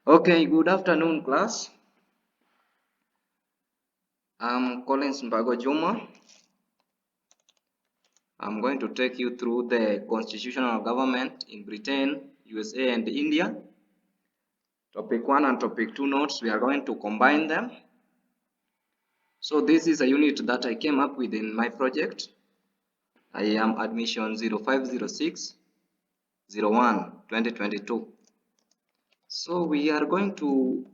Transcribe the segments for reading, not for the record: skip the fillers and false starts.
Okay, good afternoon, class. I'm Collins Mbago Juma. I'm going to take you through the constitutional government in Britain, USA, and India. Topic 1 and Topic 2 notes, we are going to combine them. So this is a unit that I came up with in my project. I am admission 0506 01 2022. So we are going to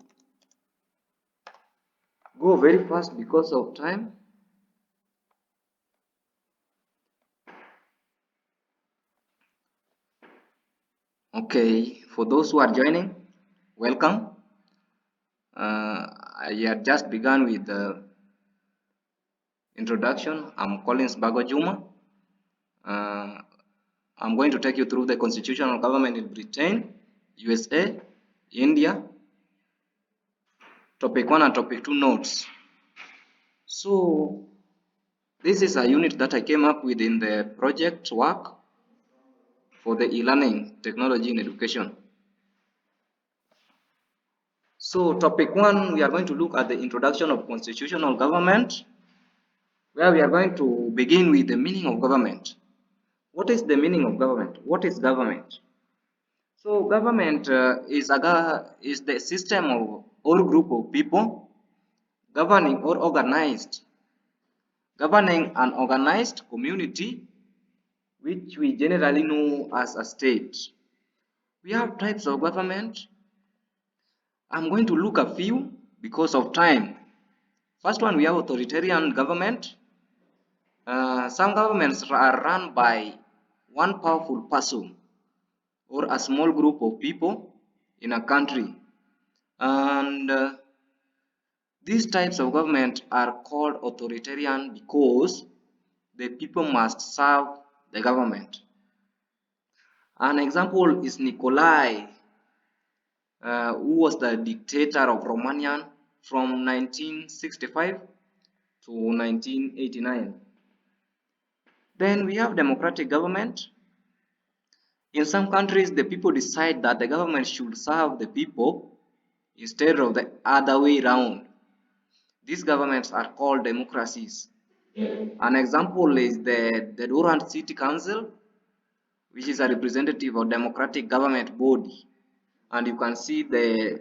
go very fast because of time. Okay, for those who are joining, welcome. I had just begun with the introduction. I'm Collins Bago Juma. I'm going to take you through the constitutional government in Britain, USA, India, topic 1 and topic 2 notes. So this is a unit that I came up with in the project work for the e-learning technology in education. So topic 1, we are going to look at the introduction of constitutional government, where we are going to begin with the meaning of government. What is the meaning of government? What is government? So government is the system of or group of people governing an organized community, which we generally know as a state. We have types of government. I'm going to look a few because of time. First one, we have authoritarian government. Some governments are run by one powerful person or a small group of people in a country, and these types of government are called authoritarian because the people must serve the government. An example is Nicolae, who was the dictator of Romania from 1965 to 1989. Then we have democratic government. In some countries, the people decide that the government should serve the people instead of the other way around. These governments are called democracies. An example is the Durand City Council, which is a representative of democratic government body. And you can see we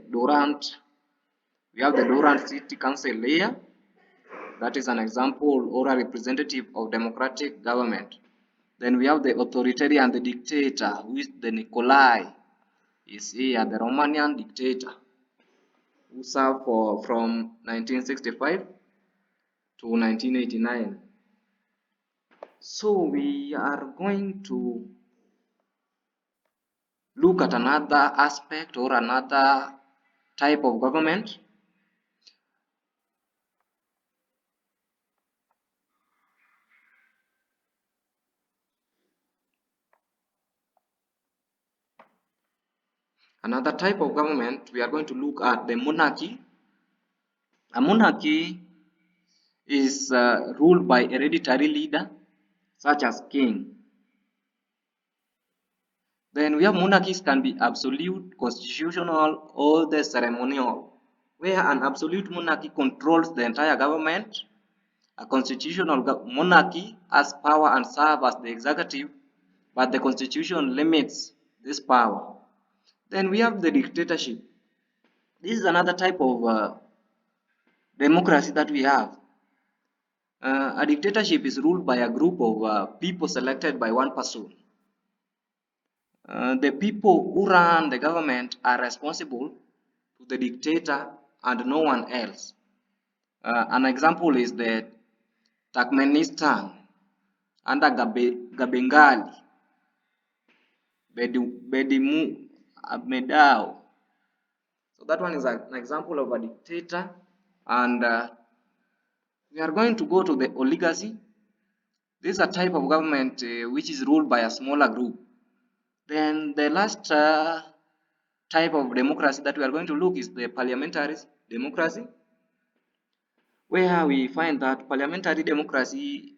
have the Durand City Council here. That is an example or a representative of democratic government. Then we have the authoritarian, the dictator, who is the Nicolae, is here, the Romanian dictator, who served from 1965 to 1989. So we are going to look at another aspect or another type of government. Another type of government, we are going to look at the monarchy. A monarchy is ruled by hereditary leader, such as king. Then we have monarchies can be absolute, constitutional, or the ceremonial, where an absolute monarchy controls the entire government. A constitutional monarchy has power and serves as the executive, but the constitution limits this power. Then we have the dictatorship. This is another type of democracy that we have. A dictatorship is ruled by a group of people selected by one person. The people who run the government are responsible to the dictator and no one else. An example is the Turkmenistan under Gabengali, Bedimu Medao. So that one is an example of a dictator, and we are going to go to the oligarchy. This is a type of government which is ruled by a smaller group. Then the last type of democracy that we are going to look is the parliamentary democracy, where we find that parliamentary democracy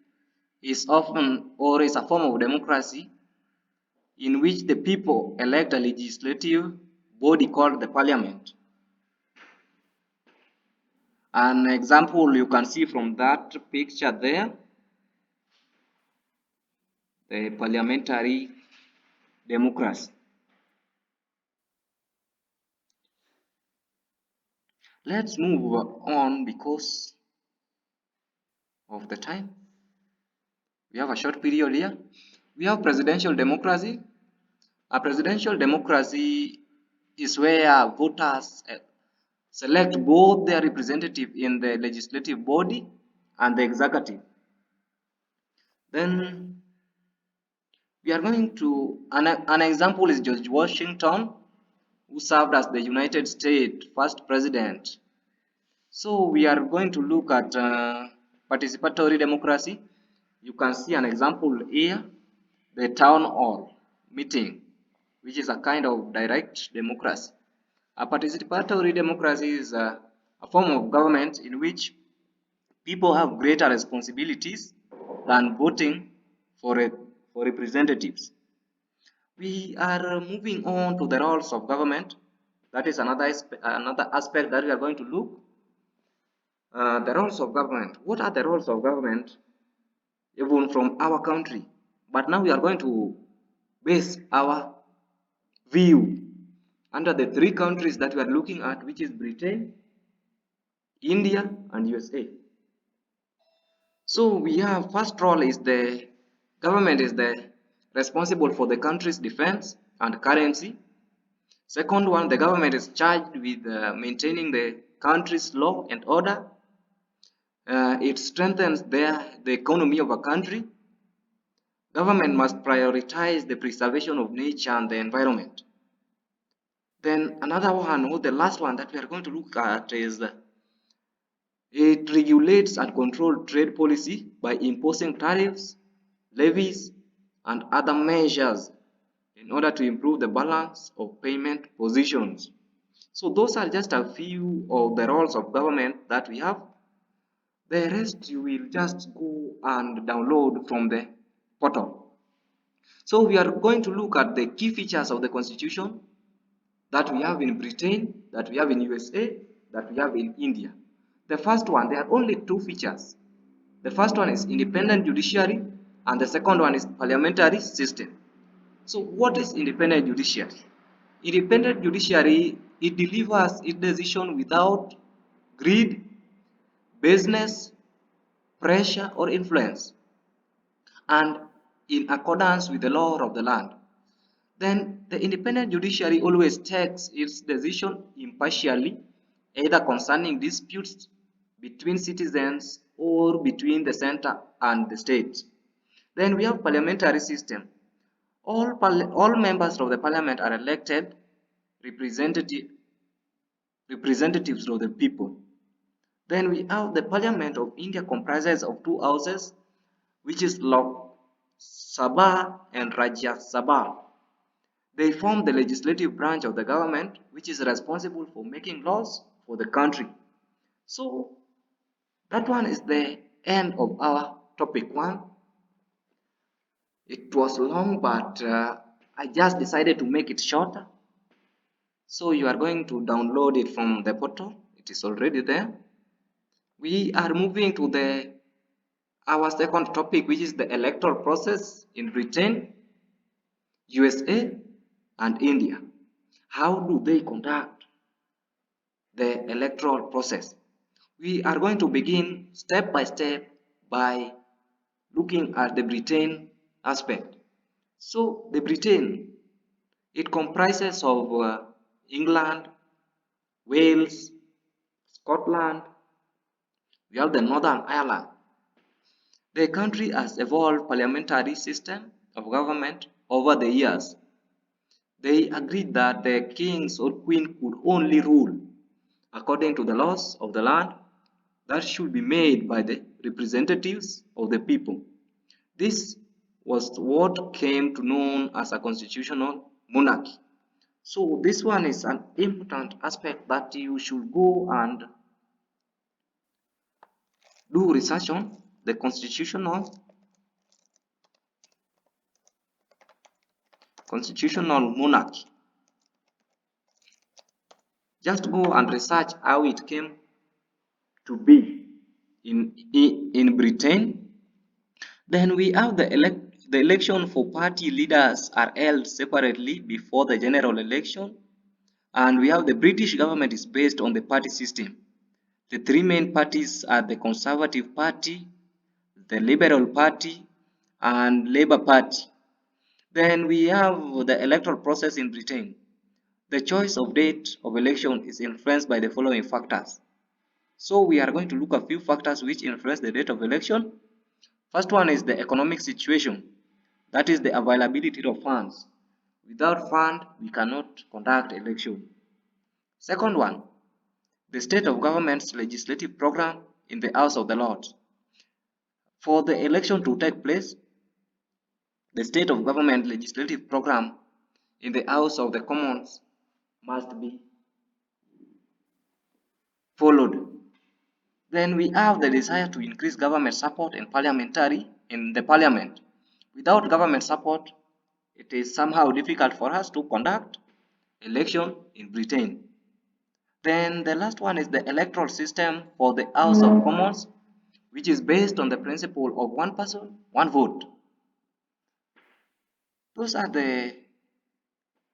is often or is a form of democracy in which the people elect a legislative body called the parliament. An example you can see from that picture there, the parliamentary democracy. Let's move on because of the time. We have a short period here. We have presidential democracy. A presidential democracy is where voters select both their representative in the legislative body and the executive. Then we are going to, an example is George Washington, who served as the United States first president. So we are going to look at participatory democracy. You can see an example here, the town hall meeting, which is a kind of direct democracy. A participatory democracy is a form of government in which people have greater responsibilities than voting for, for representatives. We are moving on to the roles of government. That is another aspect that we are going to look. The roles of government. What are the roles of government even from our country? But now we are going to base our view under the three countries that we are looking at, which is Britain, India, and USA. So we have first role is the government is the responsible for the country's defense and currency. Second one, the government is charged with maintaining the country's law and order. It strengthens the economy of a country. Government must prioritize the preservation of nature and the environment. Then another one, or the last one that we are going to look at is it regulates and controls trade policy by imposing tariffs, levies, and other measures in order to improve the balance of payment positions. So those are just a few of the roles of government that we have. The rest you will just go and download from the portal. So we are going to look at the key features of the constitution that we have in Britain, that we have in USA, that we have in India. The first one, there are only two features. The first one is independent judiciary and the second one is parliamentary system. So what is independent judiciary? Independent judiciary, it delivers its decision without greed, business, pressure or influence, and in accordance with the law of the land. Then the independent judiciary always takes its decision impartially, either concerning disputes between citizens or between the center and the state. Then we have parliamentary system. All members of the parliament are elected representatives of the people. Then we have the Parliament of India comprises of two houses, which is Lok Sabha and Rajya Sabha. They form the legislative branch of the government, which is responsible for making laws for the country. So that one is the end of our topic one. It was long, but I just decided to make it shorter. So you are going to download it from the portal. It is already there. We are moving to our second topic, which is the electoral process in Britain, USA, and India. How do they conduct the electoral process? We are going to begin step by step by looking at the Britain aspect. So the Britain, it comprises of England, Wales, Scotland, we have the Northern Ireland. The country has evolved parliamentary system of government over the years. They agreed that the kings or queen could only rule according to the laws of the land that should be made by the representatives of the people. This was what came to known as a constitutional monarchy. So this one is an important aspect that you should go and do research on, the constitutional monarchy. Just go and research how it came to be in Britain. Then we have the election for party leaders are held separately before the general election. And we have the British government is based on the party system. The three main parties are the Conservative Party, the Liberal Party, and Labour Party. Then we have the electoral process in Britain. The choice of date of election is influenced by the following factors. So we are going to look at a few factors which influence the date of election. First one is the economic situation. That is the availability of funds. Without fund, we cannot conduct election. Second one, the state of government's legislative program in the House of the Lords. For the election to take place, the state of government legislative program in the House of the Commons must be followed. Then we have the desire to increase government support in the parliament. Without government support, it is somehow difficult for us to conduct election in Britain. Then the last one is the electoral system for the House of Commons, which is based on the principle of one person, one vote. Those are the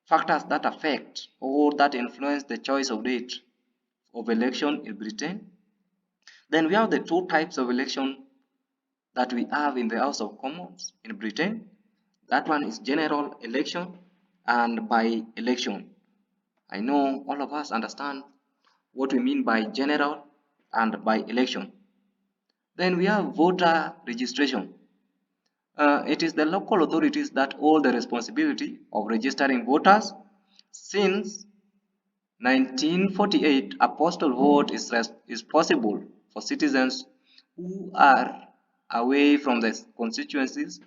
factors that affect or that influence the choice of date of election in Britain. Then we have the two types of election that we have in the House of Commons in Britain. That one is general election and by-election. I know all of us understand what we mean by general and by-election. Then we have voter registration. It is the local authorities that hold the responsibility of registering voters. Since 1948, a postal vote is possible for citizens who are away from the constituencies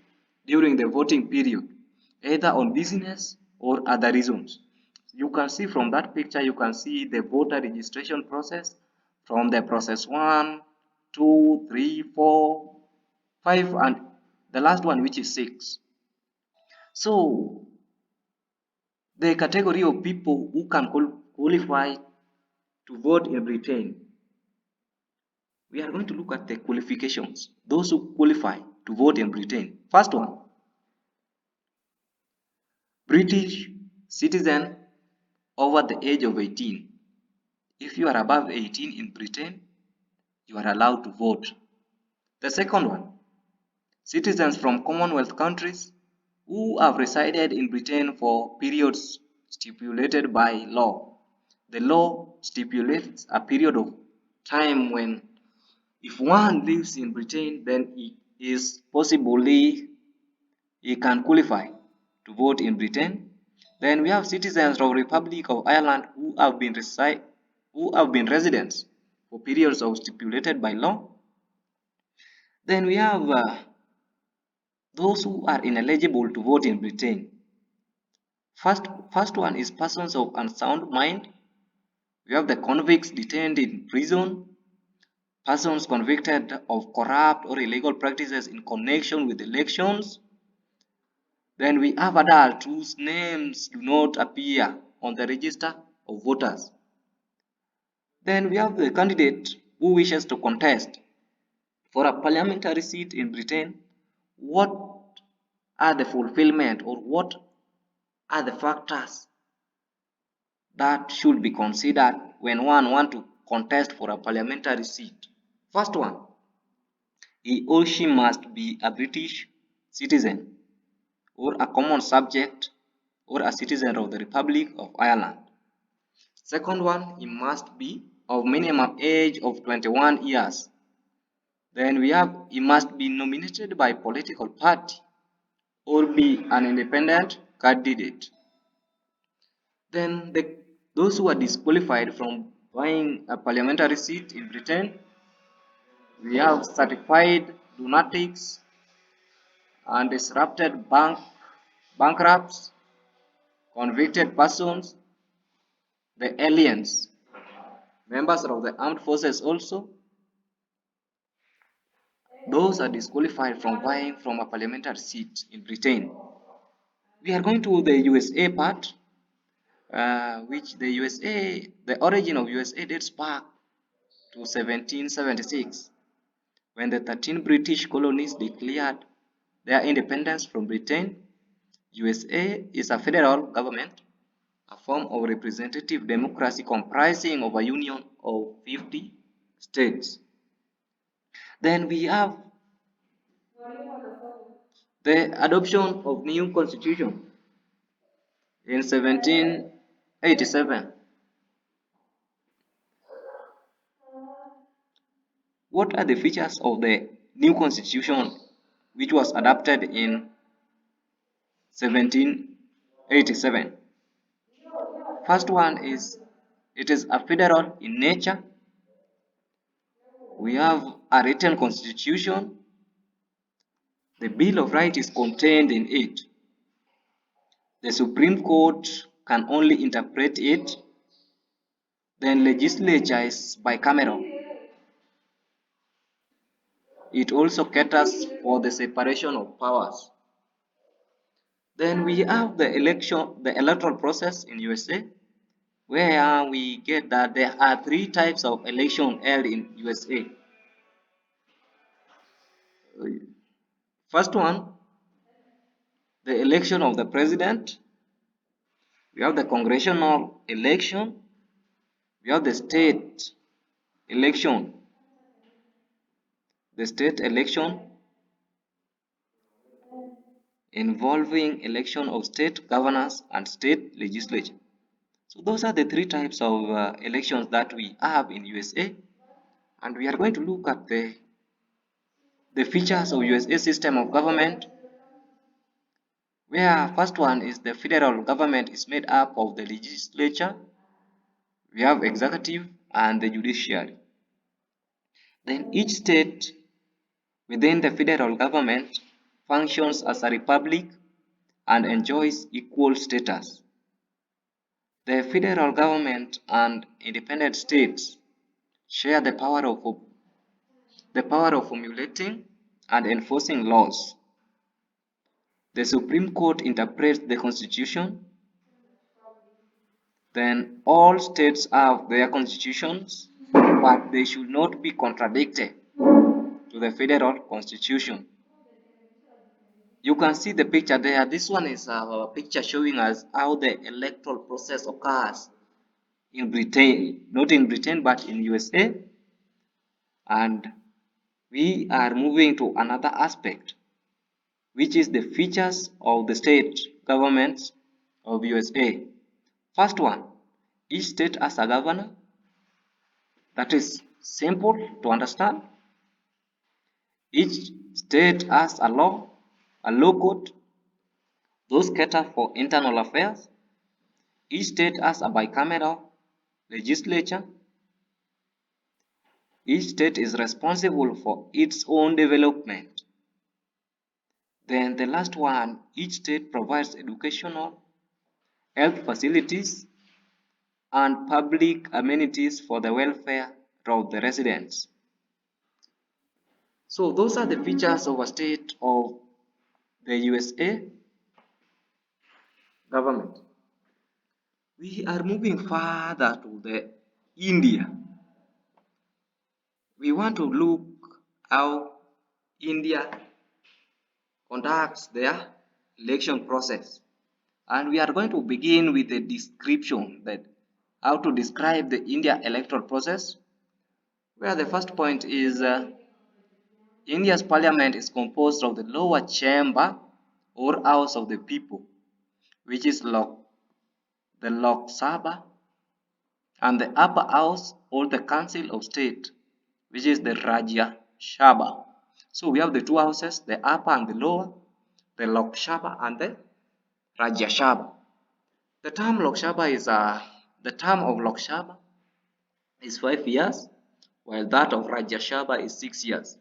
during the voting period, either on business or other reasons. You can see from that picture, you can see the voter registration process from the process 1, 2, 3, 4, 5, and the last one, which is 6. So the category of people who can qualify to vote in Britain, we are going to look at the qualifications. Those who qualify to vote in Britain. First one, British citizen over the age of 18. If you are above 18 in Britain, you are allowed to vote. The second one, citizens from Commonwealth countries who have resided in Britain for periods stipulated by law. The law stipulates a period of time when if one lives in Britain, then he can qualify to vote in Britain. Then we have citizens of Republic of Ireland who have been residents for periods of stipulated by law. Then we have those who are ineligible to vote in Britain. First one is persons of unsound mind. We have the convicts detained in prison, persons convicted of corrupt or illegal practices in connection with elections. Then we have adults whose names do not appear on the register of voters. Then we have the candidate who wishes to contest for a parliamentary seat in Britain. What are the fulfillment or what are the factors that should be considered when one wants to contest for a parliamentary seat? First one, he or she must be a British citizen or a common subject or a citizen of the Republic of Ireland. Second one, he must be of minimum age of 21 years. Then we have he must be nominated by political party or be an independent candidate. Then those who are disqualified from buying a parliamentary seat in Britain, we have certified lunatics and disrupted bankrupts, convicted persons, the aliens, members of the armed forces also. Those are disqualified from vying from a parliamentary seat in Britain. We are going to the USA part, the origin of USA dates back to 1776, when the 13 British colonies declared their independence from Britain. USA is a federal government, a form of representative democracy comprising of a union of 50 states. Then we have the adoption of new constitution in 1787. What are the features of the new constitution which was adopted in 1787? First one is it is a federal in nature. We have a written constitution. The Bill of Rights is contained in it. The Supreme Court can only interpret it. Then legislature is bicameral. It also caters for the separation of powers. Then we have the electoral process in USA, where we get that there are three types of election held in USA. First one, the election of the president. We have the congressional election. We have the state election. The state election involving election of state governors and state legislature. So those are the three types of elections that we have in USA, and we are going to look at the features of USA system of government, where first one is the federal government is made up of the legislature, we have executive and the judiciary. Then each state within the federal government functions as a republic and enjoys equal status. The federal government and independent states share the power of formulating and enforcing laws. The Supreme Court interprets the Constitution. Then all states have their constitutions, but they should not be contradicted to the federal constitution. You can see the picture there. This one is a picture showing us how the electoral process occurs in Britain, not in Britain, but in USA. And we are moving to another aspect, which is the features of the state governments of USA. First one, each state has a governor. That is simple to understand. Each state has a law code. Those cater for internal affairs. Each state has a bicameral legislature. Each state is responsible for its own development. Then the last one, each state provides educational, health facilities, and public amenities for the welfare of the residents. So those are the features of a state of the USA government. We are moving further to the India. We want to look how India conducts their election process. And we are going to begin with a description that how to describe the India electoral process, where the first point is India's parliament is composed of the lower chamber or house of the people, which is the Lok Sabha, and the upper house or the council of state, which is the Rajya Sabha. So we have the two houses, the upper and the lower, the Lok Sabha and the Rajya Sabha. The term Lok Sabha is the term of Lok Sabha is 5 years, while that of Rajya Sabha is 6 years.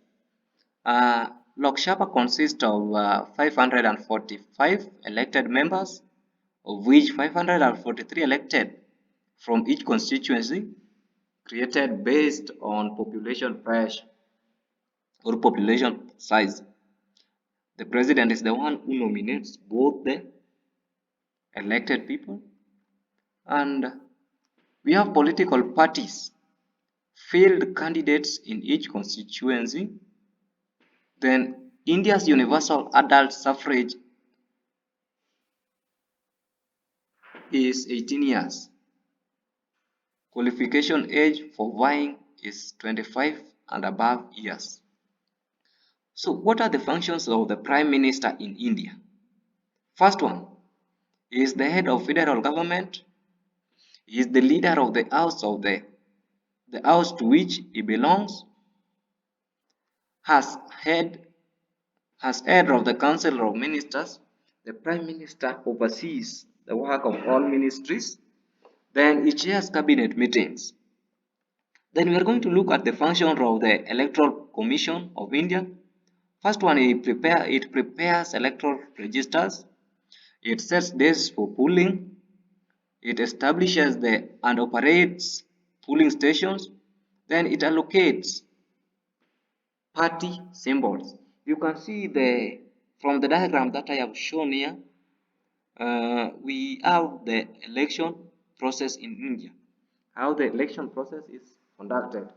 Lok Sabha consists of 545 elected members, of which 543 elected from each constituency, created based on population pressure or population size. The president is the one who nominates both the elected people, and we have political parties field candidates in each constituency. Then India's universal adult suffrage is 18 years. Qualification age for vying is 25 and above years. So what are the functions of the Prime Minister in India? First one, he is the head of federal government. He is the leader of the house to which he belongs. Has head as head of the Council of Ministers. The Prime Minister oversees the work of all ministries. Then he chairs cabinet meetings. Then we are going to look at the function of the Electoral Commission of India. First one, it prepares electoral registers. It sets dates for polling. It establishes and operates polling stations. Then it allocates party symbols. You can see from the diagram that I have shown here, we have the election process in India, how the election process is conducted.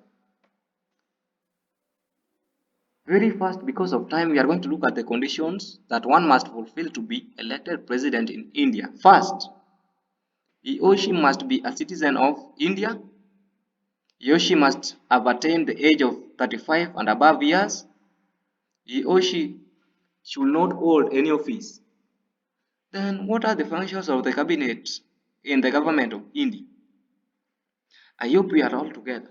Very fast, because of time, we are going to look at the conditions that one must fulfill to be elected president in India. First, he or she must be a citizen of India. He or she must have attained the age of 35 and above years. He or she should not hold any office. Then what are the functions of the cabinet in the government of India? I hope we are all together.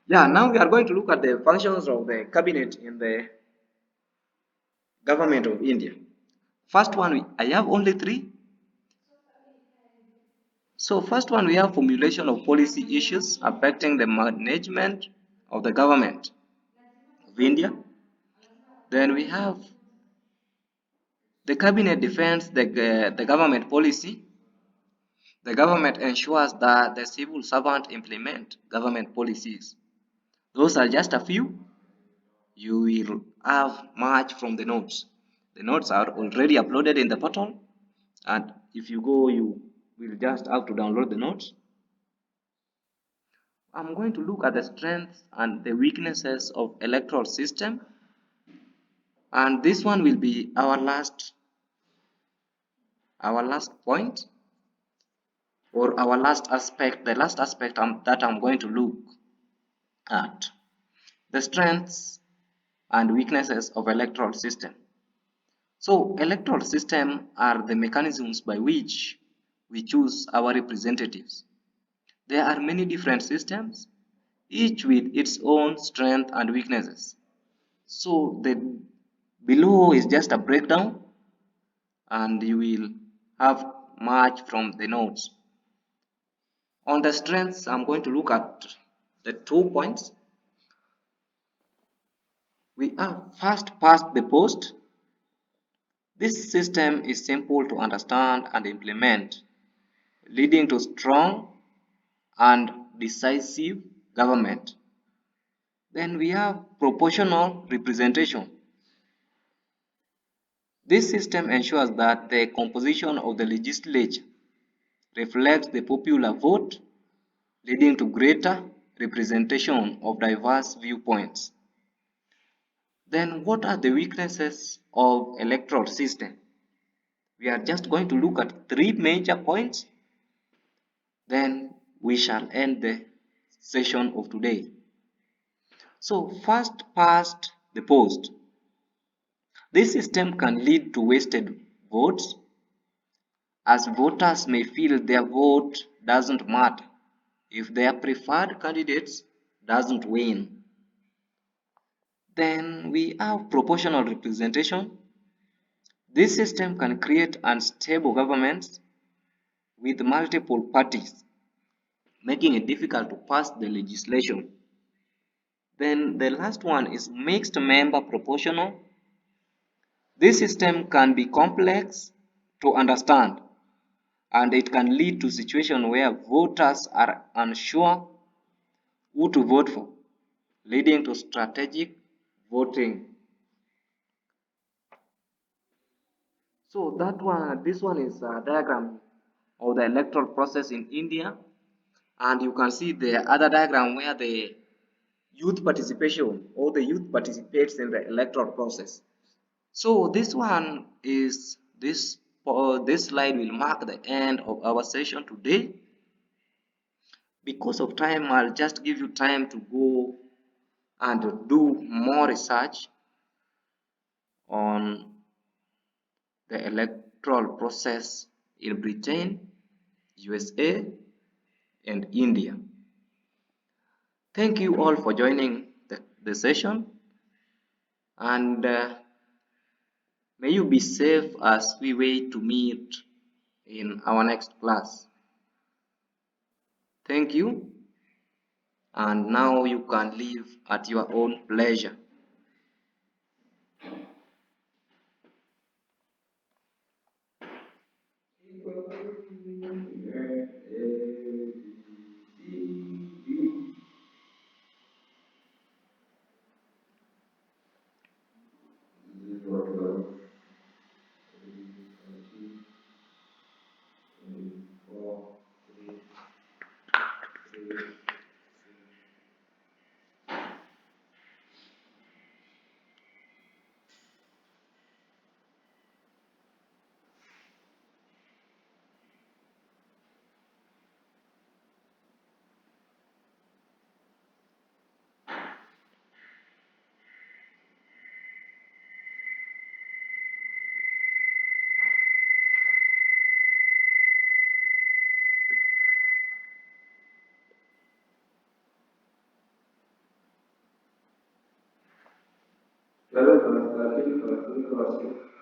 Yeah, now we are going to look at the functions of the cabinet in the government of India. First one, I have only three. So first one, we have formulation of policy issues affecting the management of the government of India. Then we have the cabinet defends the government policy. The government ensures that the civil servant implement government policies. Those are just a few. You will have much from the notes. The notes are already uploaded in the portal, and if you go, you will just have to download the notes. I'm going to look at the strengths and the weaknesses of electoral system, and this one will be our last point, or our last aspect, the last aspect that I'm going to look at, the strengths and weaknesses of electoral system. So electoral system are the mechanisms by which we choose our representatives. There are many different systems, each with its own strengths and weaknesses. So the below is just a breakdown, and you will have much from the notes. On the strengths, I'm going to look at the 2 points. We have first past the post. This system is simple to understand and implement, leading to strong and decisive government. Then we have proportional representation. This system ensures that the composition of the legislature reflects the popular vote, leading to greater representation of diverse viewpoints. Then what are the weaknesses of electoral system? We are just going to look at three major points. Then we shall end the session of today. So first past the post. This system can lead to wasted votes, as voters may feel their vote doesn't matter if their preferred candidates doesn't win. Then we have proportional representation. This system can create unstable governments with multiple parties, making it difficult to pass the legislation. Then the last one is mixed member proportional. This system can be complex to understand, and it can lead to situations where voters are unsure who to vote for, leading to strategic voting. So this one is a diagram of the electoral process in India. And you can see the other diagram where the youth participation or the youth participates in the electoral process. So this one is this slide will mark the end of our session today. Because of time, I'll just give you time to go and do more research on the electoral process in Britain, USA, and India. Thank you all for joining the session, and may you be safe as we wait to meet in our next class. Thank you, and now you can leave at your own pleasure. Claro, para la